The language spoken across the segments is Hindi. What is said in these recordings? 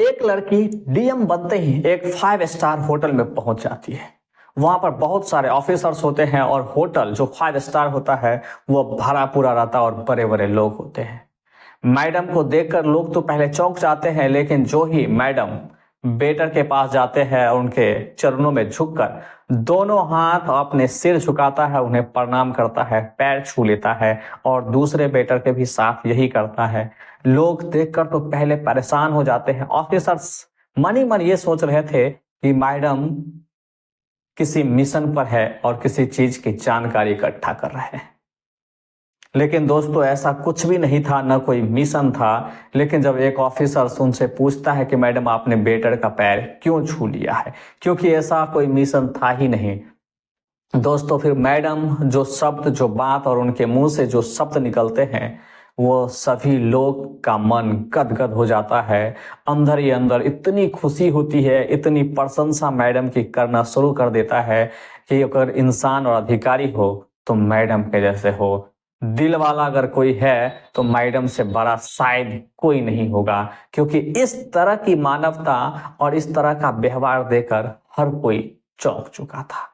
एक लड़की डीएम बनते ही एक 5 स्टार होटल में पहुंच जाती है। वहां पर बहुत सारे ऑफिसर्स होते हैं और होटल जो 5 स्टार होता है वो भरा पूरा रहता है और बड़े बड़े लोग होते हैं। मैडम को देखकर लोग तो पहले चौंक जाते हैं, लेकिन जो ही मैडम वेटर के पास जाते हैं और उनके चरणों में झुककर दोनों हाथ अपने सिर झुकाता है, उन्हें प्रणाम करता है, पैर छू लेता है और दूसरे वेटर के भी साथ यही करता है। लोग देखकर तो पहले परेशान हो जाते हैं। ऑफिसर्स मन ही मन ये सोच रहे थे कि मैडम किसी मिशन पर है और किसी चीज की जानकारी इकट्ठा कर रहे हैं। लेकिन दोस्तों ऐसा कुछ भी नहीं था, न कोई मिशन था। लेकिन जब एक ऑफिसर उनसे पूछता है कि मैडम आपने वेटर का पैर क्यों छू लिया है, क्योंकि ऐसा कोई मिशन था ही नहीं। दोस्तों फिर मैडम जो शब्द, जो बात और उनके मुंह से जो शब्द निकलते हैं वो सभी लोग का मन गदगद हो जाता है। अंदर ही अंदर इतनी खुशी होती है, इतनी प्रशंसा मैडम की करना शुरू कर देता है कि अगर इंसान और अधिकारी हो तो मैडम के जैसे हो। दिल वाला अगर कोई है तो मैडम से बड़ा शायद कोई नहीं होगा, क्योंकि इस तरह की मानवता और इस तरह का व्यवहार देकर हर कोई चौंक चुका था।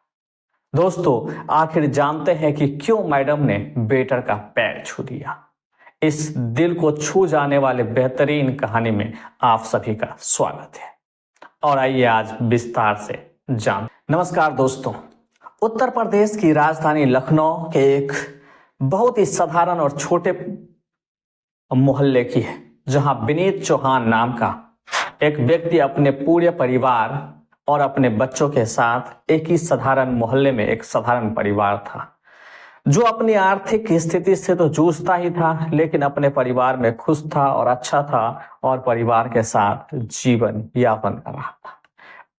दोस्तों आखिर जानते हैं कि क्यों मैडम ने वेटर का पैर छू दिया। इस दिल को छू जाने वाले बेहतरीन कहानी में आप सभी का स्वागत है और आइए आज विस्तार से जान। नमस्कार दोस्तों, उत्तर प्रदेश की राजधानी लखनऊ के एक बहुत ही साधारण और छोटे मोहल्ले की है, जहां विनीत चौहान नाम का एक व्यक्ति अपने पूरे परिवार और अपने बच्चों के साथ एक ही साधारण मोहल्ले में एक साधारण परिवार था, जो अपनी आर्थिक स्थिति से तो जूझता ही था, लेकिन अपने परिवार में खुश था और अच्छा था और परिवार के साथ जीवन यापन कर रहा था।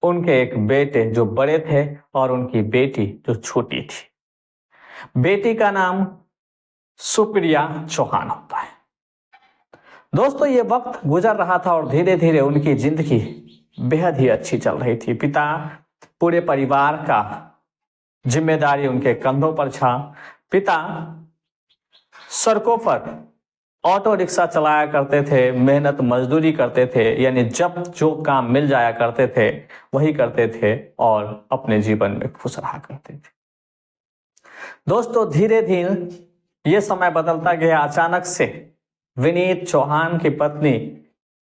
उनके एक बेटे जो बड़े थे और उनकी बेटी जो छोटी थी। बेटी का नाम सुप्रिया चौहान होता है। दोस्तों ये वक्त गुजर रहा था और धीरे धीरे उनकी जिंदगी बेहद ही अच्छी चल रही थी। पिता पूरे परिवार का जिम्मेदारी उनके कंधों पर था। पिता सड़कों पर ऑटो रिक्शा चलाया करते थे, मेहनत मजदूरी करते थे, यानी जब जो काम मिल जाया करते थे वही करते थे और अपने जीवन में खुश रहा करते थे। दोस्तों धीरे धीरे ये समय बदलता गया। अचानक से विनीत चौहान की पत्नी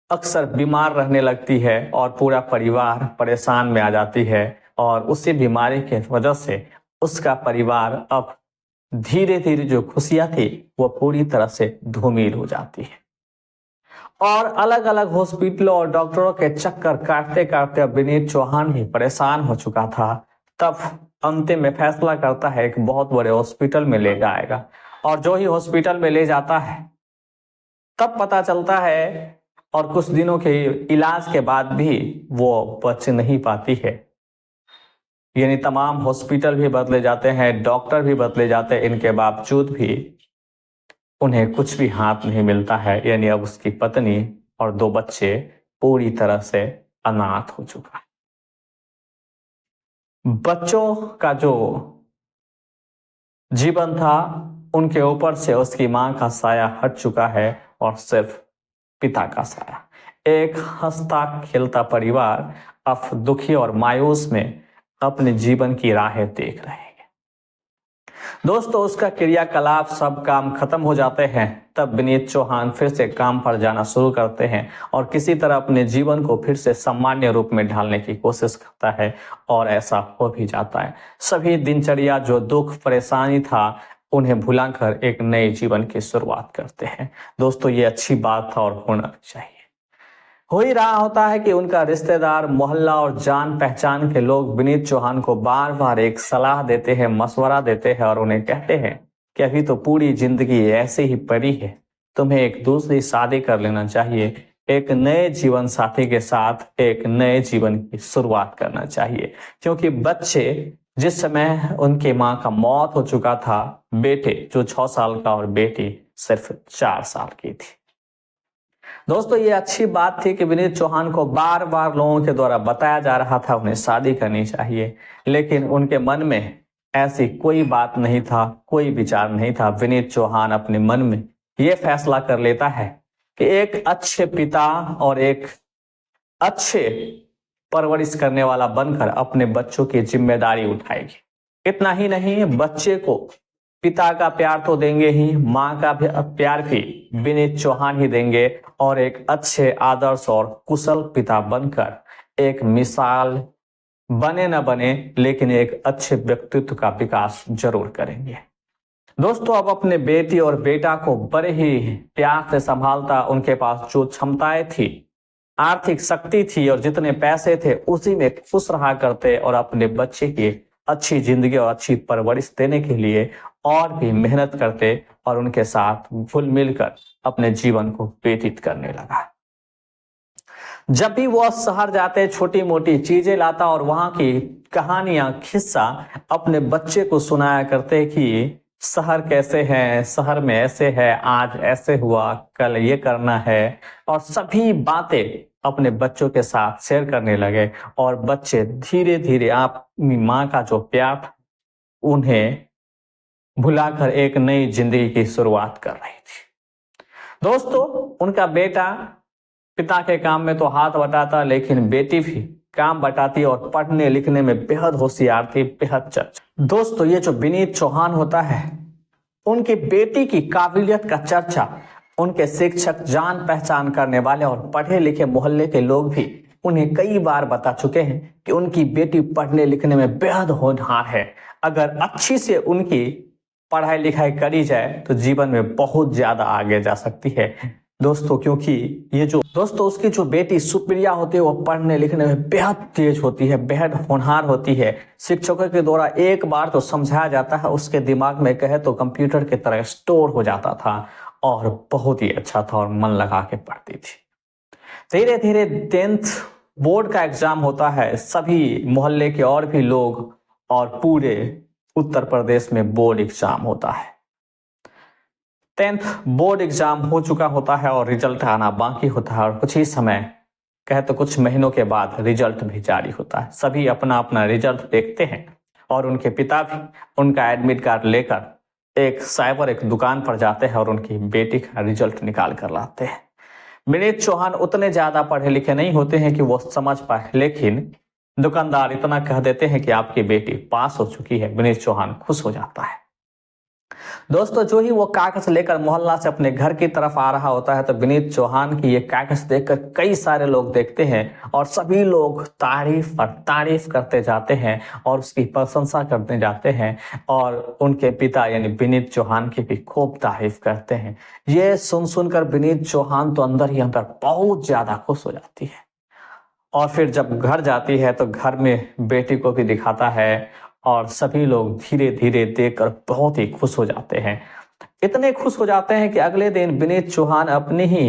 अक्सर बीमार रहने लगती है और पूरा परिवार परेशान में आ जाती है और उसी बीमारी के वजह से उसका परिवार अब धीरे धीरे जो खुशियां थी वो पूरी तरह से धूमिल हो जाती है और अलग अलग हॉस्पिटलों और डॉक्टरों के चक्कर काटते काटते अब विनीत चौहान भी परेशान हो चुका था। तब अंतिम में फैसला करता है एक बहुत बड़े हॉस्पिटल में ले जाएगा और जो ही हॉस्पिटल में ले जाता है तब पता चलता है और कुछ दिनों के इलाज के बाद भी वो बच नहीं पाती है। यानी तमाम हॉस्पिटल भी बदले जाते हैं, डॉक्टर भी बदले जाते हैं, इनके बावजूद भी उन्हें कुछ भी हाथ नहीं मिलता है। यानी अब उसकी पत्नी और 2 बच्चे पूरी तरह से अनाथ हो चुका है। बच्चों का जो जीवन था उनके ऊपर से उसकी मां का साया हट चुका है और सिर्फ पिता का साया। एक हंसता खेलता परिवार अब दुखी और मायूस में अपने जीवन की राहें देख रहे हैं। दोस्तों उसका क्रियाकलाप सब काम खत्म हो जाते हैं। तब विनीत चौहान फिर से काम पर जाना शुरू करते हैं और किसी तरह अपने जीवन को फिर से सामान्य रूप में ढालने की कोशिश करता है और ऐसा हो भी जाता है। सभी दिनचर्या जो दुख परेशानी था उन्हें भुलाकर एक नए जीवन की शुरुआत करते हैं। दोस्तों ये अच्छी बात था और होना भी चाहिए। हो ही रहा होता है कि उनका रिश्तेदार, मोहल्ला और जान पहचान के लोग विनीत चौहान को बार बार एक सलाह देते हैं, मशवरा देते हैं और उन्हें कहते हैं कि अभी तो पूरी जिंदगी ऐसे ही पड़ी है, तुम्हें एक दूसरी शादी कर लेना चाहिए, एक नए जीवन साथी के साथ एक नए जीवन की शुरुआत करना चाहिए। क्योंकि बच्चे जिस समय उनकी मां का मौत हो चुका था, बेटे जो 6 साल का और बेटी सिर्फ 4 साल की थी। दोस्तों ये अच्छी बात थी कि विनीत चौहान को बार बार लोगों के द्वारा बताया जा रहा था उन्हें शादी करनी चाहिए, लेकिन उनके मन में ऐसी कोई बात नहीं था, कोई विचार नहीं था। विनीत चौहान अपने मन में ये फैसला कर लेता है कि एक अच्छे पिता और एक अच्छे परवरिश करने वाला बनकर अपने बच्चों की जिम्मेदारी उठाएगी। इतना ही नहीं, बच्चे को पिता का प्यार तो देंगे ही, माँ का भी प्यार भी विनीत चौहान ही देंगे और एक अच्छे आदर्श और कुशल पिता बनकर एक मिसाल बने न बने लेकिन एक अच्छे व्यक्तित्व का विकास जरूर करेंगे। दोस्तों, अब अपने बेटी और बेटा को बड़े ही प्यार से संभालता, उनके पास जो क्षमताएं थी, आर्थिक शक्ति थी और जितने पैसे थे उसी में खुश रहा करते और अपने बच्चे की अच्छी जिंदगी और अच्छी परवरिश देने के लिए और भी मेहनत करते और उनके साथ घुल मिलकर अपने जीवन को व्यतीत करने लगा। जब भी वो शहर जाते, छोटी मोटी चीजें लाता और वहां की कहानियां, किस्सा अपने बच्चे को सुनाया करते कि शहर कैसे है, शहर में ऐसे है, आज ऐसे हुआ, कल ये करना है, और सभी बातें अपने बच्चों के साथ शेयर करने लगे और बच्चे धीरे धीरे अपनी माँ का जो प्यार था उन्हें भुलाकर एक नई जिंदगी की शुरुआत कर रही थी। दोस्तों, उनका बेटा पिता के काम में तो हाथ बटाता, लेकिन बेटी भी काम बटाती और पढ़ने लिखने में बेहद होशियार थी, बेहद चर्चा। दोस्तों, ये जो विनीत चौहान होता है, उनकी बेटी की काबिलियत का चर्चा उनके शिक्षक, जान पहचान करने वाले और पढ़े लिखे मोहल्ले के लोग भी उन्हें कई बार बता चुके हैं कि उनकी बेटी पढ़ने लिखने में बेहद होनहार है। अगर अच्छी से उनकी पढ़ाई लिखाई करी जाए तो जीवन में बहुत ज्यादा आगे जा सकती है। दोस्तों, क्योंकि ये जो दोस्तों उसकी जो बेटी सुप्रिया होती है वो पढ़ने लिखने में बेहद तेज होती है, बेहद होनहार होती है। शिक्षकों के द्वारा एक बार तो समझाया जाता है, उसके दिमाग में कहे तो कंप्यूटर की तरह स्टोर हो जाता था और बहुत ही अच्छा था और मन लगा के पढ़ती थी। धीरे धीरे 10th बोर्ड का एग्जाम होता है, सभी मोहल्ले के और भी लोग और पूरे उत्तर प्रदेश में बोर्ड एग्जाम होता है। 10th बोर्ड एग्जाम हो चुका होता है और रिजल्ट आना बाकी होता है और कुछ ही समय, कहे तो कुछ महीनों के बाद रिजल्ट भी जारी होता है। सभी अपना अपना रिजल्ट देखते हैं और उनके पिता भी उनका एडमिट कार्ड लेकर एक दुकान पर जाते हैं और उनकी बेटी का रिजल्ट निकाल कर लाते हैं। विनीत चौहान उतने ज्यादा पढ़े लिखे नहीं होते हैं कि वो समझ पाए, लेकिन दुकानदार इतना कह देते हैं कि आपकी बेटी पास हो चुकी है। विनीत चौहान खुश हो जाता है। दोस्तों, जो ही वो कागज लेकर मोहल्ला से अपने घर की तरफ आ रहा होता है तो विनीत चौहान की ये कागज देखकर कई सारे लोग देखते हैं और सभी लोग तारीफ करते जाते हैं और उसकी प्रशंसा करते जाते हैं और उनके पिता यानी विनीत चौहान की भी खूब तारीफ करते हैं। ये सुनकर विनीत चौहान तो अंदर ही अंदर बहुत ज्यादा खुश हो जाती है और फिर जब घर जाती है तो घर में बेटी को भी दिखाता है और सभी लोग धीरे धीरे देखकर बहुत ही खुश हो जाते हैं। इतने खुश हो जाते हैं कि अगले दिन विनीत चौहान अपनी ही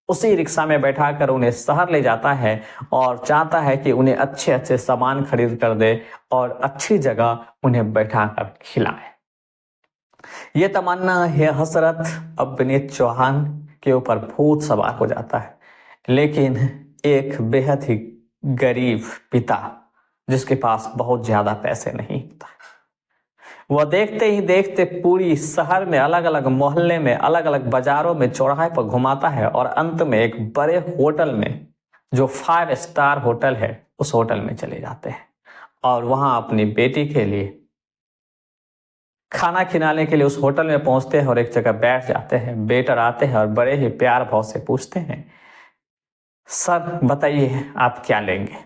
उसी रिक्शा में बैठाकर उन्हें शहर ले जाता है और चाहता है कि उन्हें अच्छे अच्छे सामान खरीद कर दे और अच्छी जगह उन्हें बैठाकर खिलाए। ये तमन्ना, ये हसरत अब विनीत चौहान के ऊपर भूत सवार हो जाता है, लेकिन एक बेहद ही गरीब पिता जिसके पास बहुत ज्यादा पैसे नहीं होता, वह देखते ही देखते पूरी शहर में अलग अलग मोहल्ले में, अलग अलग बाजारों में, चौराहे पर घुमाता है और अंत में एक बड़े होटल में, जो 5 स्टार होटल है, उस होटल में चले जाते हैं और वहां अपनी बेटी के लिए खाना खिलाने के लिए उस होटल में पहुंचते हैं और एक जगह बैठ जाते हैं। वेटर आते हैं और बड़े ही प्यार भाव से पूछते हैं, सर बताइए आप क्या लेंगे?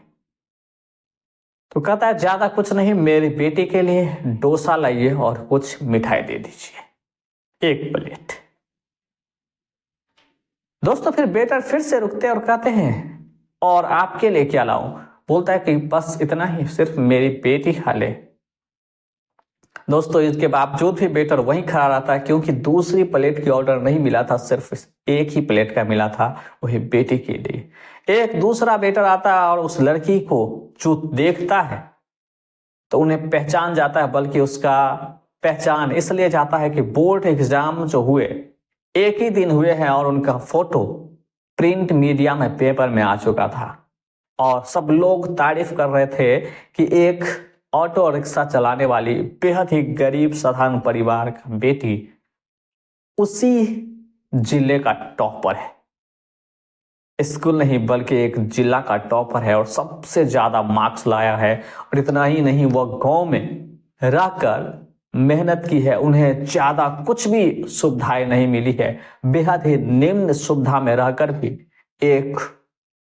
तो कहता है ज्यादा कुछ नहीं, मेरी बेटी के लिए डोसा लाइए और कुछ मिठाई दे दीजिए, 1 प्लेट। दोस्तों, फिर वेटर फिर से रुकते हैं और कहते हैं और आपके लिए क्या लाऊं? बोलता है कि बस इतना ही, सिर्फ मेरी बेटी खा ले। दोस्तों, इसके बावजूद भी वेटर वहीं खड़ा रहता है क्योंकि दूसरी प्लेट की ऑर्डर नहीं मिला था, सिर्फ एक ही प्लेट का मिला था, वही बेटी के लिए। एक दूसरा वेटर आता है और उस लड़की को जो देखता है तो उन्हें पहचान जाता है, बल्कि उसका पहचान इसलिए जाता है कि बोर्ड एग्जाम जो हुए एक ही दिन हुए हैं और उनका फोटो प्रिंट मीडिया में, पेपर में आ चुका था और सब लोग तारीफ कर रहे थे कि एक ऑटो रिक्शा चलाने वाली बेहद ही गरीब साधारण परिवार का बेटी उसी जिले का टॉपर है। स्कूल नहीं बल्कि एक जिला का टॉपर है और सबसे ज्यादा मार्क्स लाया है। और इतना ही नहीं, वह गांव में रहकर मेहनत की है, उन्हें ज्यादा कुछ भी सुविधाएं नहीं मिली है, बेहद ही निम्न सुविधा में रहकर भी एक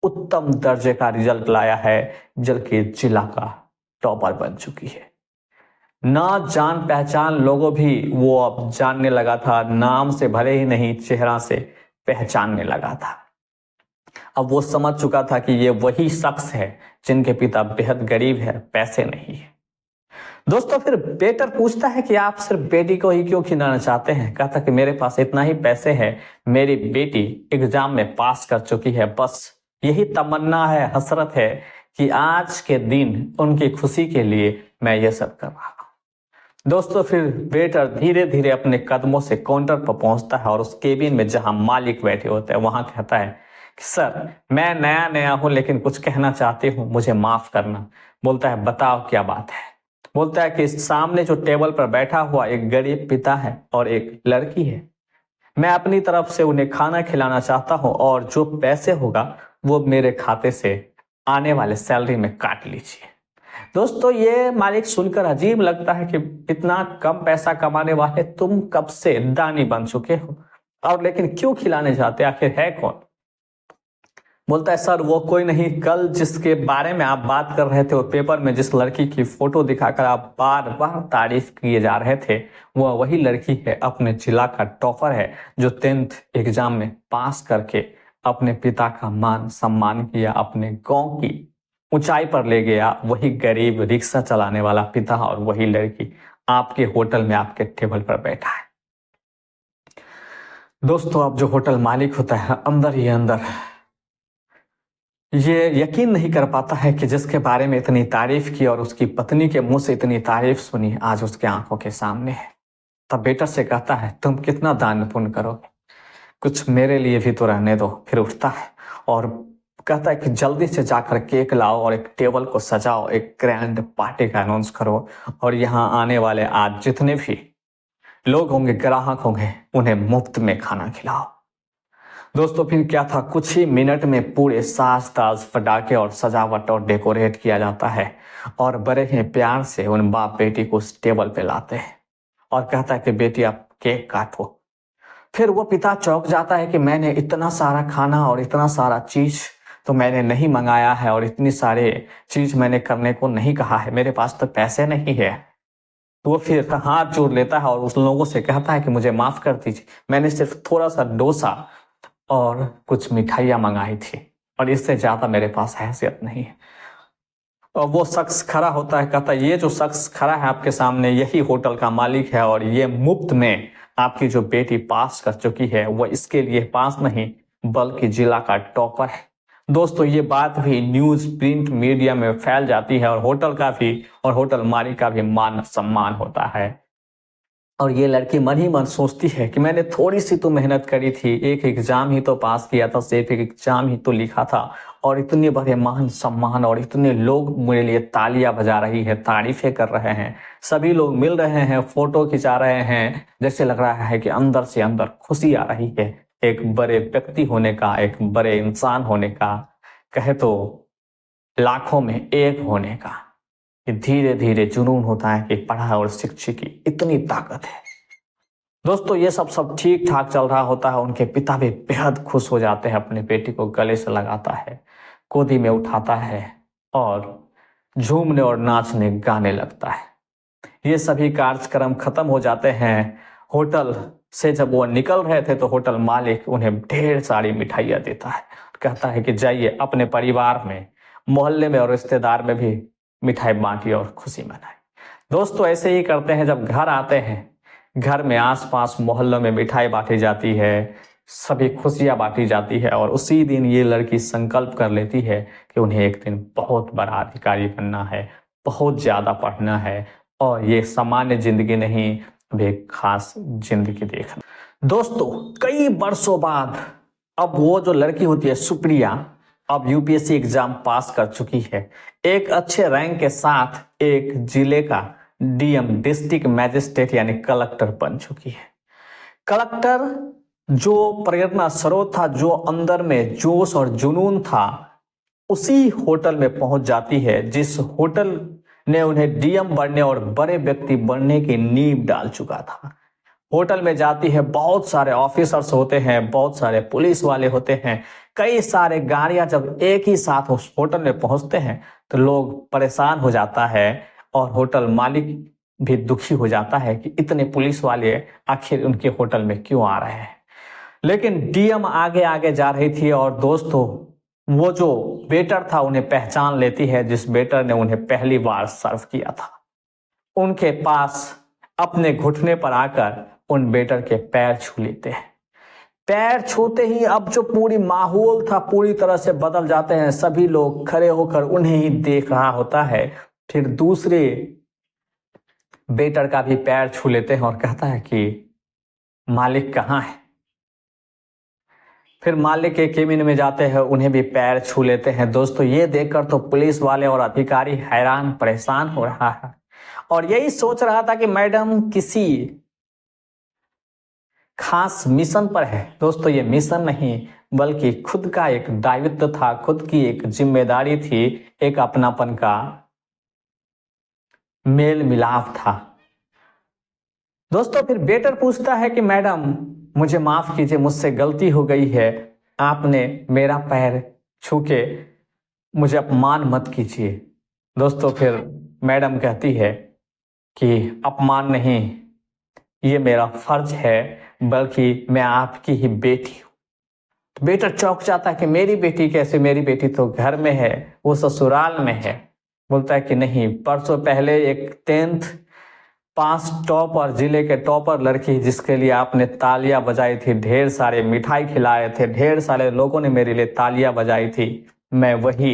उत्तम दर्जे का रिजल्ट लाया है, जबकि जिला का टॉपर बन चुकी है। ना जान पहचान लोगों भी वो अब जानने लगा था, नाम से भले ही नहीं चेहरा से पहचानने लगा था। अब वो समझ चुका था कि ये वही शख्स है जिनके पिता बेहद गरीब है, पैसे नहीं है। दोस्तों फिर बेटर पूछता है कि आप सिर्फ बेटी को ही क्यों खिलाना चाहते हैं। कहता कि मेरे पास इतना ही पैसे है, मेरी बेटी एग्जाम में पास कर चुकी है, बस यही तमन्ना है, हसरत है कि आज के दिन उनकी खुशी के लिए मैं ये सब कर रहा हूं। दोस्तों फिर वेटर धीरे धीरे अपने कदमों से काउंटर पर पहुंचता है और उस केबिन में जहां मालिक बैठे होते हैं वहां कहता है कि सर मैं नया नया हूं लेकिन कुछ कहना चाहती हूं, मुझे माफ करना। बोलता है बताओ क्या बात है। बोलता है कि सामने जो टेबल पर बैठा हुआ एक गरीब पिता है और एक लड़की है, मैं अपनी तरफ से उन्हें खाना खिलाना चाहता हूं और जो पैसे होगा वो मेरे खाते से आने वाले सैलरी में काट लीजिए। दोस्तों ये मालिक सुनकर अजीब लगता है कि इतना कम पैसा कमाने वाले तुम कब से दानी बन चुके हो, और लेकिन क्यों खिलाने जाते, आखिर है कौन। बोलता है सर वो कोई नहीं, कल जिसके बारे में आप बात कर रहे थे वो पेपर में जिस लड़की की फोटो दिखाकर आप बार बार तारीफ किए जा रहे थे, वह वही लड़की है, अपने जिला का टॉपर है, जो 10th एग्जाम में पास करके अपने पिता का मान सम्मान किया, अपने गांव की ऊंचाई पर ले गया। वही गरीब रिक्शा चलाने वाला पिता और वही लड़की आपके होटल में आपके टेबल पर बैठा है। दोस्तों अब जो होटल मालिक होता है अंदर ही अंदर ये यकीन नहीं कर पाता है कि जिसके बारे में इतनी तारीफ की और उसकी पत्नी के मुंह से इतनी तारीफ सुनी आज उसके आंखों के सामने है। तब बेटर से कहता है तुम कितना दान पुण्य करोगे, कुछ मेरे लिए भी तो रहने दो। फिर उठता है और कहता है कि जल्दी से जाकर केक लाओ और एक टेबल को सजाओ, एक ग्रैंड पार्टी का अनाउंस करो और यहाँ आने वाले आज जितने भी लोग होंगे, ग्राहक होंगे, उन्हें मुफ्त में खाना खिलाओ। दोस्तों फिर क्या था, कुछ ही मिनट में पूरे साज ताज पटाखे और सजावट और डेकोरेट किया जाता है और बड़े ही प्यार से उन बाप बेटी को उस टेबल पे लाते हैं और कहता है कि बेटी आप केक काटो। फिर वो पिता चौंक जाता है कि मैंने इतना सारा खाना और इतना सारा चीज तो मैंने नहीं मंगाया है और इतनी सारे चीज मैंने करने को नहीं कहा है, मेरे पास तो पैसे नहीं है। तो वो फिर हाथ जोड़ लेता है और उस लोगों से कहता है कि मुझे माफ कर दीजिए, मैंने सिर्फ थोड़ा सा डोसा और कुछ मिठाइयाँ मंगाई थी और इससे ज्यादा मेरे पास हैसियत नहीं है। और वो शख्स खड़ा होता है, कहता है ये जो शख्स खड़ा है आपके सामने यही होटल का मालिक है और ये मुफ्त में आपकी जो बेटी पास कर चुकी है वो इसके लिए पास नहीं बल्कि जिला का टॉपर है। दोस्तों ये बात भी न्यूज प्रिंट मीडिया में फैल जाती है और होटल का भी और होटल मालिक का भी मान सम्मान होता है। और ये लड़की मन ही मन सोचती है कि मैंने थोड़ी सी तो मेहनत करी थी, एक एग्जाम ही तो पास किया था, सिर्फ एक एग्जाम ही तो लिखा था और इतने बड़े मान सम्मान और इतने लोग मेरे लिए तालियां बजा रही है, तारीफें कर रहे हैं, सभी लोग मिल रहे हैं, फोटो खिंचा रहे हैं, जैसे लग रहा है कि अंदर से अंदर खुशी आ रही है एक बड़े व्यक्ति होने का, एक बड़े इंसान होने का, कहे तो लाखों में एक होने का। धीरे धीरे जुनून होता है कि पढ़ाई और शिक्षा की इतनी ताकत है। दोस्तों ये सब ठीक ठाक चल रहा होता है, उनके पिता भी बेहद खुश हो जाते हैं, अपनी बेटी को गले से लगाता है, गोदी में उठाता है और झूमने और नाचने गाने लगता है। ये सभी कार्यक्रम खत्म हो जाते हैं। होटल से जब वो निकल रहे थे तो होटल मालिक उन्हें ढेर सारी मिठाइयाँ देता है, कहता है कि जाइए अपने परिवार में, मोहल्ले में और रिश्तेदार में भी मिठाई बांटी और खुशी मनाई। दोस्तों ऐसे ही करते हैं, जब घर आते हैं घर में आसपास मोहल्लों में मिठाई बांटी जाती है, सभी खुशियां बांटी जाती है और उसी दिन ये लड़की संकल्प कर लेती है कि उन्हें एक दिन बहुत बड़ा अधिकारी बनना है, बहुत ज्यादा पढ़ना है और ये सामान्य जिंदगी नहीं, अब एक खास जिंदगी देखना। दोस्तों कई वर्षों बाद अब वो जो लड़की होती है सुप्रिया, अब यूपीएससी एग्जाम पास कर चुकी है, एक अच्छे रैंक के साथ एक जिले का डीएम डिस्ट्रिक्ट मैजिस्ट्रेट यानी कलेक्टर बन चुकी है। कलेक्टर जो प्रेरणा स्रोत था, जो अंदर में जोश और जुनून था, उसी होटल में पहुंच जाती है जिस होटल ने उन्हें डीएम बनने और बड़े व्यक्ति बनने की नींव डाल चुका था। होटल में जाती है, बहुत सारे ऑफिसर्स होते हैं, बहुत सारे पुलिस वाले होते हैं, कई सारे गाड़ियां जब एक ही साथ उस होटल में पहुंचते हैं तो लोग परेशान हो जाता है और होटल मालिक भी दुखी हो जाता है कि इतने पुलिस वाले आखिर उनके होटल में क्यों आ रहे हैं। लेकिन डीएम आगे आगे जा रही थी और दोस्तों वो जो वेटर था उन्हें पहचान लेती है, जिस वेटर ने उन्हें पहली बार सर्व किया था। उनके पास अपने घुटने पर आकर उन वेटर के पैर छू लेते हैं। पैर छूते ही अब जो पूरी माहौल था पूरी तरह से बदल जाते हैं। सभी लोग खड़े होकर उन्हें ही देख रहा होता है। फिर दूसरे वेटर का भी पैर छू लेते हैं और कहता है कि मालिक कहाँ है। फिर मालिक के केबिन में जाते हैं, उन्हें भी पैर छू लेते हैं। दोस्तों ये देखकर तो पुलिस वाले और अधिकारी हैरान परेशान हो रहा है और यही सोच रहा था कि मैडम किसी खास मिशन पर है। दोस्तों ये मिशन नहीं बल्कि खुद का एक दायित्व था, खुद की एक जिम्मेदारी थी, एक अपनापन का मेल मिलाप था। दोस्तों फिर वेटर पूछता है कि मैडम मुझे माफ कीजिए, मुझसे गलती हो गई है, आपने मेरा पैर छू के मुझे अपमान मत कीजिए। दोस्तों फिर मैडम कहती है कि अपमान नहीं, ये मेरा फर्ज है, बल्कि मैं आपकी ही बेटी हूँ। तो बेटा चौंक जाता है कि मेरी बेटी कैसे, मेरी बेटी तो घर में है, वो ससुराल में है। बोलता है कि नहीं, परसों पहले एक 10th पास टॉपर, जिले के टॉपर लड़की जिसके लिए आपने तालियां बजाई थी, ढेर सारे मिठाई खिलाए थे, ढेर सारे लोगों ने मेरे लिए तालियां बजाई थी, मैं वही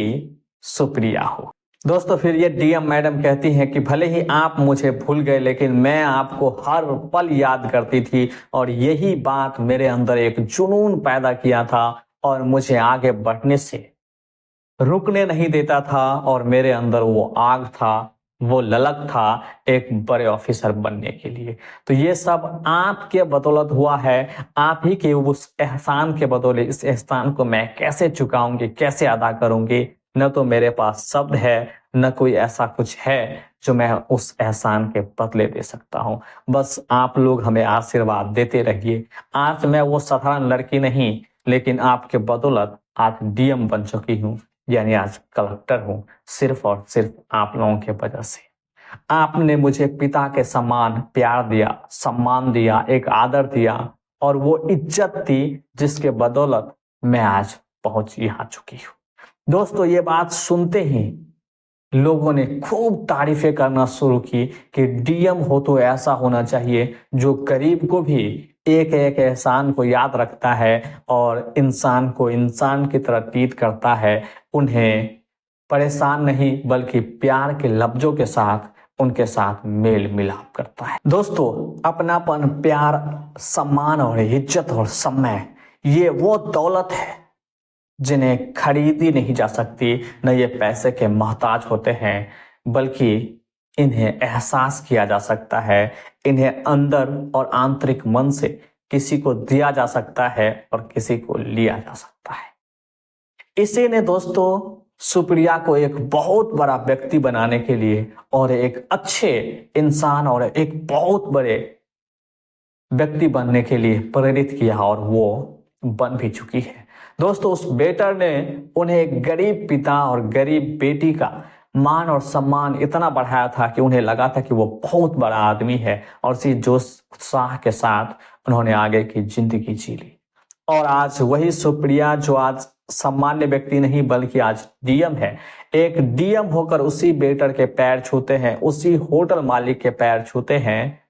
सुप्रिया हूँ। दोस्तों फिर ये डीएम मैडम कहती हैं कि भले ही आप मुझे भूल गए लेकिन मैं आपको हर पल याद करती थी और यही बात मेरे अंदर एक जुनून पैदा किया था और मुझे आगे बढ़ने से रुकने नहीं देता था और मेरे अंदर वो आग था, वो ललक था एक बड़े ऑफिसर बनने के लिए। तो ये सब आपके बदौलत हुआ है, आप ही के उस एहसान के बदौलत। इस एहसान को मैं कैसे चुकाऊंगी, कैसे अदा करूंगी? न तो मेरे पास शब्द है, न कोई ऐसा कुछ है जो मैं उस एहसान के बदले दे सकता हूं। बस आप लोग हमें आशीर्वाद देते रहिए। आज मैं वो साधारण लड़की नहीं, लेकिन आपके बदौलत आज डीएम बन चुकी हूँ, यानी आज कलेक्टर हूँ, सिर्फ और सिर्फ आप लोगों के वजह से। आपने मुझे पिता के समान प्यार दिया, सम्मान दिया, एक आदर दिया और वो इज्जत दी जिसके बदौलत मैं आज पहुंच यहाँ चुकी हूँ। दोस्तों ये बात सुनते ही लोगों ने खूब तारीफें करना शुरू की कि डीएम हो तो ऐसा होना चाहिए जो गरीब को भी एक एक एहसान को याद रखता है और इंसान को इंसान की तरह ट्रीट करता है, उन्हें परेशान नहीं बल्कि प्यार के लफ्जों के साथ उनके साथ मेल मिलाप करता है। दोस्तों अपनापन, प्यार, सम्मान और इज्जत और समय, ये वो दौलत है जिन्हें खरीदी नहीं जा सकती। न ये पैसे के मोहताज होते हैं बल्कि इन्हें एहसास किया जा सकता है, इन्हें अंदर और आंतरिक मन से किसी को दिया जा सकता है और किसी को लिया जा सकता है। इसी ने दोस्तों सुप्रिया को एक बहुत बड़ा व्यक्ति बनाने के लिए और एक अच्छे इंसान और एक बहुत बड़े व्यक्ति बनने के लिए प्रेरित किया और वो बन भी चुकी है। दोस्तों उस बेटर ने उन्हें एक गरीब पिता और गरीब बेटी का मान और सम्मान इतना बढ़ाया था कि उन्हें लगा था कि वो बहुत बड़ा आदमी है और इसी जोश उत्साह के साथ उन्होंने आगे की जिंदगी जी ली। और आज वही सुप्रिया जो आज सामान्य व्यक्ति नहीं बल्कि आज डीएम है, एक डीएम होकर उसी बेटर के पैर छूते हैं, उसी होटल मालिक के पैर छूते हैं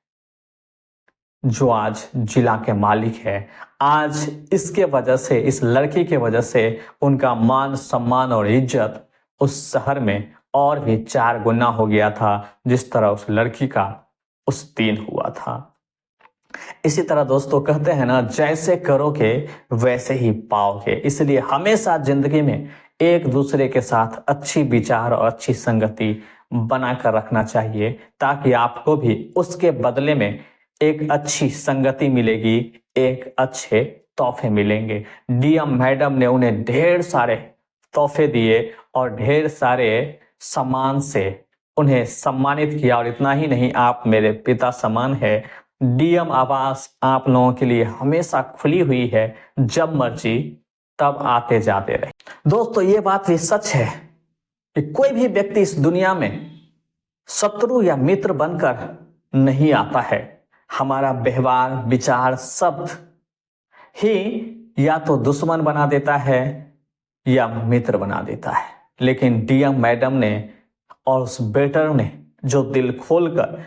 जो आज जिला के मालिक है। आज इसके वजह से, इस लड़की के वजह से उनका मान सम्मान और इज्जत उस शहर में और भी 4 गुना हो गया था, जिस तरह उस लड़की का उस दिन हुआ था। इसी तरह दोस्तों कहते हैं ना, जैसे करोगे वैसे ही पाओगे। इसलिए हमेशा जिंदगी में एक दूसरे के साथ अच्छी विचार और अच्छी संगति बनाकर रखना चाहिए ताकि आपको भी उसके बदले में एक अच्छी संगति मिलेगी, एक अच्छे तोहफे मिलेंगे। डीएम मैडम ने उन्हें ढेर सारे तोहफे दिए और ढेर सारे सम्मान से उन्हें सम्मानित किया। और इतना ही नहीं, आप मेरे पिता समान है। डीएम आवास आप लोगों के लिए हमेशा खुली हुई है, जब मर्जी तब आते जाते रहे। दोस्तों, ये बात भी सच है कि कोई भी व्यक्ति इस दुनिया में शत्रु या मित्र बनकर नहीं आता है। हमारा व्यवहार, विचार, शब्द ही या तो दुश्मन बना देता है या मित्र बना देता है। लेकिन डीएम मैडम ने और उस बेटर ने जो दिल खोलकर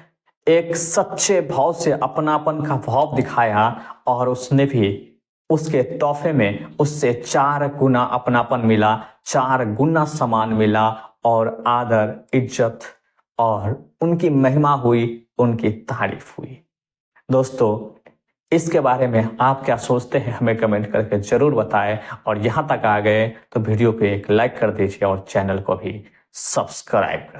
एक सच्चे भाव से अपनापन का भाव दिखाया, और उसने भी उसके तोहफे में उससे 4 गुना अपनापन मिला, 4 गुना सम्मान मिला, और आदर, इज्जत और उनकी महिमा हुई, उनकी तारीफ हुई। दोस्तों, इसके बारे में आप क्या सोचते हैं, हमें कमेंट करके जरूर बताएं। और यहाँ तक आ गए तो वीडियो पे एक लाइक कर दीजिए और चैनल को भी सब्सक्राइब कर दीजिए।